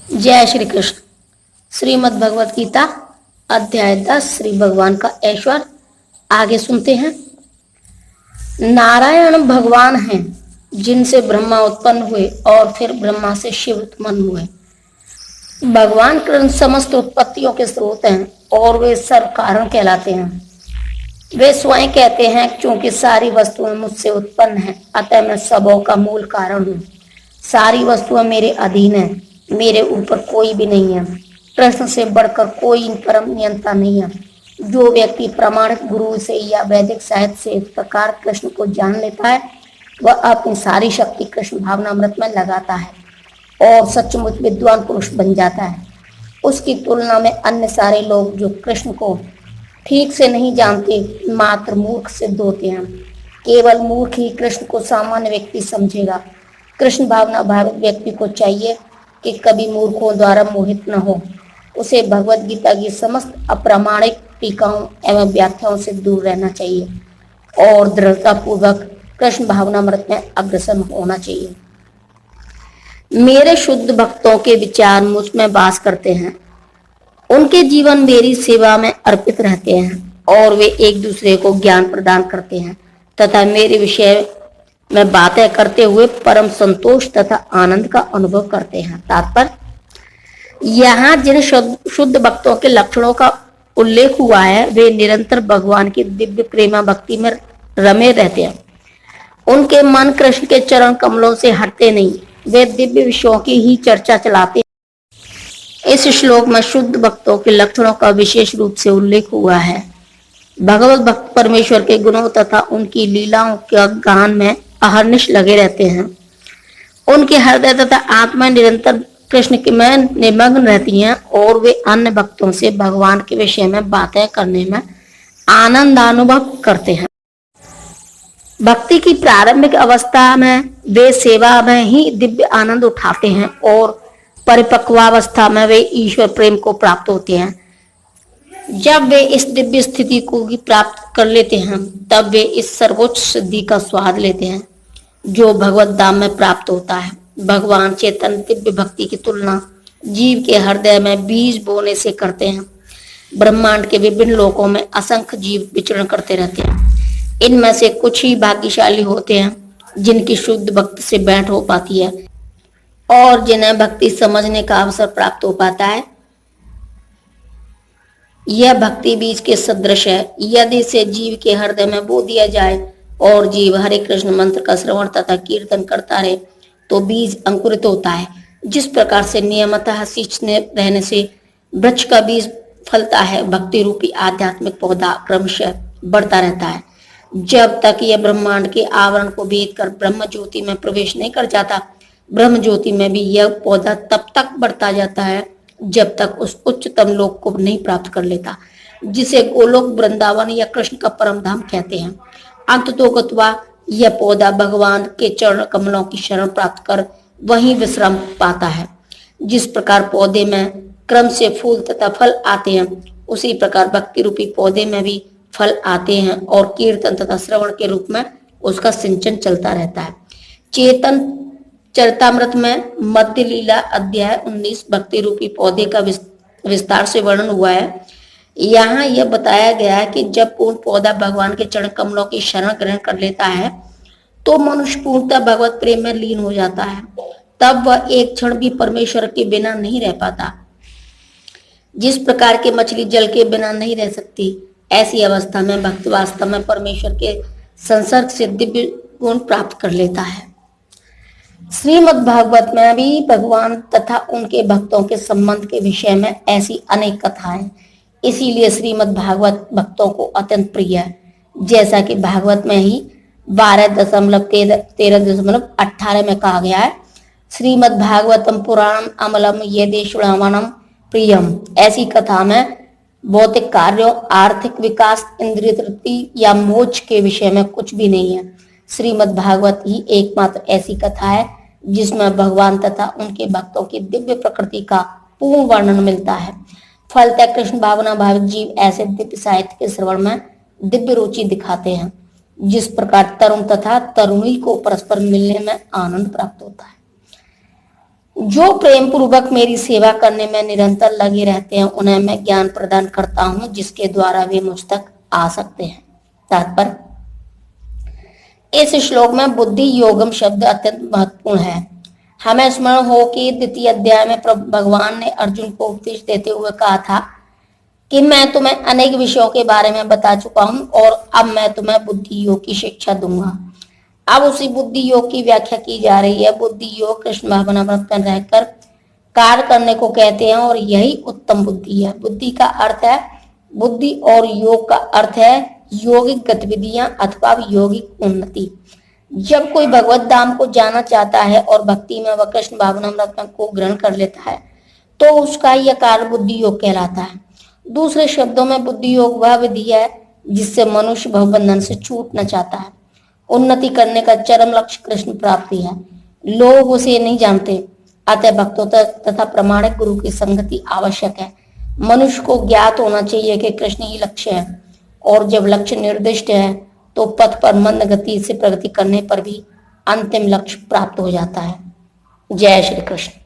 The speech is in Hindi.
जय श्री कृष्ण। श्रीमद् भगवत गीता अध्याय 10 श्री भगवान का ऐश्वर्य। आगे सुनते हैं। नारायण भगवान हैं जिनसे ब्रह्मा उत्पन्न हुए और फिर ब्रह्मा से शिव उत्पन्न हुए। भगवान कृष्ण समस्त उत्पत्तियों के स्रोत हैं और वे सर्व कारण कहलाते हैं। वे स्वयं कहते हैं, क्योंकि सारी वस्तुएं मुझसे उत्पन्न हैं, अतः मैं सबों का मूल कारण हूँ। सारी वस्तुएं मेरे अधीन हैं, मेरे ऊपर कोई भी नहीं है। कृष्ण से बढ़कर कोई परम नियंता नहीं है। जो व्यक्ति प्रमाणित गुरु से या वैदिक साहित्य से इस प्रकार कृष्ण को जान लेता है, वह अपनी सारी शक्ति कृष्ण भावनामृत में लगाता है और सचमुच विद्वान पुरुष बन जाता है। उसकी तुलना में अन्य सारे लोग जो कृष्ण को ठीक से नहीं जानते, मात्र मूर्ख सिद्ध होते हैं। केवल मूर्ख ही कृष्ण को सामान्य व्यक्ति समझेगा। कृष्ण भावना भावित व्यक्ति को चाहिए कि कभी मूर्खों द्वारा मोहित न हो। उसे भगवत गीता की समस्त अप्रामाणिक टीकाओं एवं व्याख्याओं से दूर रहना चाहिए और दृढ़ता पूर्वक कृष्ण भावनामृत में अग्रसर होना चाहिए। मेरे शुद्ध भक्तों के विचार मुझ में वास करते हैं। उनके जीवन मेरी सेवा में अर्पित रहते हैं और वे एक दूसरे को ज्ञान प्रदान करते हैं तथा मेरे विषय में बातें करते हुए परम संतोष तथा आनंद का अनुभव करते हैं। तात्पर्य, यहाँ जिन शुद्ध भक्तों के लक्षणों का उल्लेख हुआ है, वे निरंतर भगवान की दिव्य प्रेमा भक्ति में रमे रहते हैं। उनके मन कृष्ण के चरण कमलों से हटते नहीं, वे दिव्य विषयों की ही चर्चा चलाते हैं। इस श्लोक में शुद्ध भक्तों के लक्षणों का विशेष रूप से उल्लेख हुआ है। भगवत भक्त परमेश्वर के गुणों तथा उनकी लीलाओं के गान में अहर्निश लगे रहते हैं। उनके हृदय तथा आत्मा निरंतर कृष्ण के में निमग्न रहती हैं और वे अन्य भक्तों से भगवान के विषय में बातें करने में आनंद अनुभव करते हैं। भक्ति की प्रारंभिक अवस्था में वे सेवा में ही दिव्य आनंद उठाते हैं और परिपक्वावस्था में वे ईश्वर प्रेम को प्राप्त होते हैं। जब वे इस दिव्य स्थिति को प्राप्त कर लेते हैं, तब वे इस सर्वोच्च सिद्धि का स्वाद लेते हैं जो भगवत धाम में प्राप्त होता है। भगवान चेतन दिव्य भक्ति की तुलना जीव के हृदय में बीज बोने से करते हैं। ब्रह्मांड के विभिन्न लोकों में असंख्य जीव विचरण करते रहते हैं। इनमें से कुछ ही भाग्यशाली होते हैं जिनकी शुद्ध भक्त से भेंट हो पाती है और जिन्हें भक्ति समझने का अवसर प्राप्त हो पाता है। यह भक्ति बीज के सदृश है। यदि इसे जीव के हृदय में बो दिया जाए और जीव हरे कृष्ण मंत्र का श्रवण तथा कीर्तन करता रहे, तो बीज अंकुरित होता है। जिस प्रकार से नियमतः सींचते रहने से वृक्ष का बीज फलता है, भक्ति रूपी आध्यात्मिक पौधा क्रमशः बढ़ता रहता है। जब तक यह ब्रह्मांड के आवरण को भेद कर ब्रह्म ज्योति में प्रवेश नहीं कर जाता, ब्रह्म ज्योति में भी यह पौधा तब तक बढ़ता जाता है जब तक उस उच्चतम लोक को नहीं प्राप्त कर लेता, जिसे गोलोक, वृंदावन या कृष्ण का परम धाम कहते हैं। अंततोगत्वा यह पौधा भगवान के चरण कमलों की शरण प्राप्त कर वहीं विश्राम पाता है। जिस प्रकार पौधे में क्रम से फूल तथा फल आते हैं, उसी प्रकार भक्ति रूपी पौधे में भी फल आते हैं और कीर्तन तथा श्रवण के रूप में उसका सिंचन चलता रहता है। चेतन चरितामृत में मध्य लीला अध्याय 19 भक्ति रूपी पौधे का विस्तार से वर्णन हुआ है। यहाँ यह बताया गया है कि जब पूर्ण पौधा भगवान के चरण कमलों की शरण ग्रहण कर लेता है, तो मनुष्य पूर्णतः भगवत प्रेम में लीन हो जाता है। तब वह एक क्षण भी परमेश्वर के बिना नहीं रह पाता। जिस प्रकार की मछली जल के बिना नहीं रह सकती, ऐसी अवस्था में भक्त वास्तव में परमेश्वर के संसर्ग से दिव्य गुण प्राप्त कर लेता है। श्रीमद् भागवत में भी भगवान तथा उनके भक्तों के संबंध के विषय में ऐसी अनेक कथाएं, इसीलिए श्रीमद् भागवत भक्तों को अत्यंत प्रिय है। जैसा कि भागवत में ही 12.13.18 में कहा गया है, श्रीमद् भागवतम पुराणम अमलम यदि श्रवणम प्रियम। ऐसी कथा में भौतिक कार्यों, आर्थिक विकास, इंद्रिय तृप्ति या मोक्ष के विषय में कुछ भी नहीं है। श्रीमद् भागवत ही एकमात्र ऐसी कथा है जिसमें भगवान तथा उनके भक्तों की दिव्य प्रकृति का पूर्ण वर्णन मिलता है। फलतः कृष्ण भावना भावित जीव ऐसे दिव्य साहित्य के श्रवण में दिव्य रुचि दिखाते हैं। जिस प्रकार तरुण तथा तरुणी को परस्पर मिलने में आनंद प्राप्त होता है, जो प्रेम पूर्वक मेरी सेवा करने में निरंतर लगे रहते हैं उन्हें मैं ज्ञान प्रदान करता हूं जिसके द्वारा वे मुझ तक आ सकते हैं। तात्पर्य, इस श्लोक में बुद्धि योगम शब्द अत्यंत महत्वपूर्ण है। हमें स्मरण हो कि द्वितीय अध्याय में भगवान ने अर्जुन को उपदेश देते हुए कहा था कि मैं तुम्हें अनेक विषयों के बारे में बता चुका हूं और अब मैं तुम्हें बुद्धि योग की शिक्षा दूंगा। अब उसी बुद्धि योग की व्याख्या की जा रही है। बुद्धि योग कृष्ण भावनामृत में रहकर कार्य करने को कहते हैं और यही उत्तम बुद्धि है। बुद्धि का अर्थ है बुद्धि और योग का अर्थ है यौगिक गतिविधियां अथवा यौगिक उन्नति। जब कोई भगवत धाम को जाना चाहता है और भक्ति में वह कृष्ण भावनामृत को ग्रहण कर लेता है तो उसका यह कार्य बुद्धि योग कहलाता है। दूसरे शब्दों में बुद्धि योग वह विधि है जिससे मनुष्य भवबंधन से छूटना चाहता है। उन्नति करने का चरम लक्ष्य कृष्ण प्राप्ति है। लोग उसे नहीं जानते, अतः भक्तों तथा प्रमाणिक गुरु की संगति आवश्यक है। मनुष्य को ज्ञात होना चाहिए कि कृष्ण ही लक्ष्य है और जब लक्ष्य निर्दिष्ट है तो पथ पर मंद गति से प्रगति करने पर भी अंतिम लक्ष्य प्राप्त हो जाता है। जय श्री कृष्ण।